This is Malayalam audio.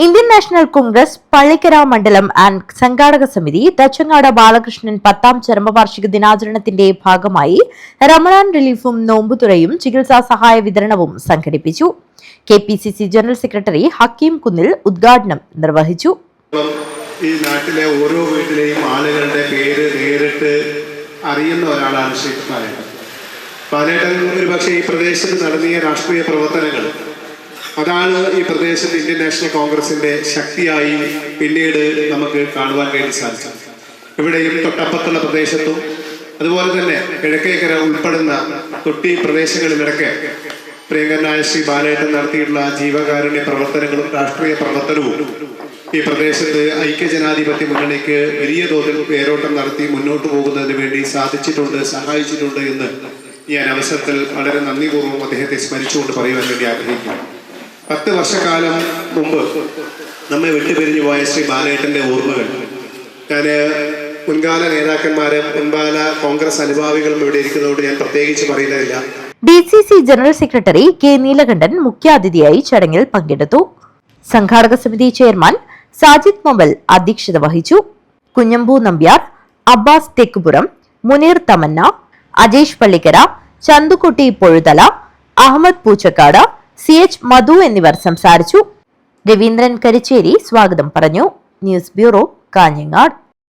ഇന്ത്യൻ നാഷണൽ കോൺഗ്രസ് പള്ളിക്കര മണ്ഡലം ആൻഡ് സംഘാടക സമിതി തച്ചങ്ങാട് ബാലകൃഷ്ണൻ 10ാം ചരമവാർഷിക ദിനാചരണത്തിന്റെ ഭാഗമായി റമദാൻ റിലീഫും നോമ്പുതുറയും ചികിത്സാ സഹായ വിതരണവും സംഘടിപ്പിച്ചു. KPCC ജനറൽ സെക്രട്ടറി ഹക്കീം കുന്നിൽ ഉദ്ഘാടനം നിർവഹിച്ചു. ഈ നാട്ടിലെ ഓരോ വീട്ടിലെയും ആളുകളുടെ പേര് നേരിട്ട് അറിയുന്ന ഒരാളാണ് ശ്രീ ബാലേട്ടൻ. ഒരുപക്ഷെ ഈ പ്രദേശത്ത് നടത്തിയ രാഷ്ട്രീയ പ്രവർത്തനങ്ങൾ അതാണ് ഈ പ്രദേശത്ത് ഇന്ത്യൻ നാഷണൽ കോൺഗ്രസിന്റെ ശക്തിയായി പിന്നീട് നമുക്ക് കാണുവാൻ വേണ്ടി സാധിച്ചു. ഇവിടെയും തൊട്ടപ്പുറത്തുള്ള പ്രദേശത്തും അതുപോലെ തന്നെ കിഴക്കേക്കര ഉൾപ്പെടുന്ന തൊട്ടി പ്രദേശങ്ങളിലൊക്കെ പ്രിയങ്കരനായ ശ്രീ ബാലേട്ടൻ നടത്തിയിട്ടുള്ള ജീവകാരുണ്യ പ്രവർത്തനങ്ങളും രാഷ്ട്രീയ പ്രവർത്തനവും ഈ പ്രദേശത്ത് ഐക്യജനാധിപത്യ മുന്നണിക്ക് വലിയ തോതിൽ വേരോട്ടം നടത്തി മുന്നോട്ട് പോകുന്നതിന് വേണ്ടി സാധിച്ചിട്ടുണ്ട്, സഹായിച്ചിട്ടുണ്ട് എന്ന് ഞാൻ അവസരത്തിൽ വളരെ നന്ദിപൂർവ്വം അദ്ദേഹത്തെ സ്മരിച്ചുകൊണ്ട് പറയുവാൻ വേണ്ടി ആഗ്രഹിക്കുന്നു. 10 വർഷക്കാലം മുമ്പ് നമ്മെ വിട്ടുപിരിഞ്ഞു പോയ ശ്രീ ബാലേട്ടന്റെ ഓർമ്മകൾ ഞാൻ മുൻകാല നേതാക്കന്മാരും മുൻകാല കോൺഗ്രസ് അനുഭാവികളും ഇവിടെ ഇരിക്കുന്നതോട് ഞാൻ പ്രത്യേകിച്ച് പറയുന്നതില്ല. DCC general secretary K. Neelakandan മുഖ്യാതിഥിയായി ചടങ്ങിൽ പങ്കെടുത്തു. സംഘാടക സമിതി ചെയർമാൻ സാജിദ് മൊബൽ അധ്യക്ഷത വഹിച്ചു. കുഞ്ഞമ്പൂ നമ്പ്യാർ, അബ്ബാസ് തെക്കുപുറം, മുനീർ തമന്ന, അജേഷ് പള്ളിക്കര, ചന്തുക്കുട്ടി പൊഴുതല, അഹമ്മദ് പൂച്ചക്കാട്, CH മധു എന്നിവർ സംസാരിച്ചു. രവീന്ദ്രൻ കരിച്ചേരി സ്വാഗതം പറഞ്ഞു. News bureau, Kanhangad.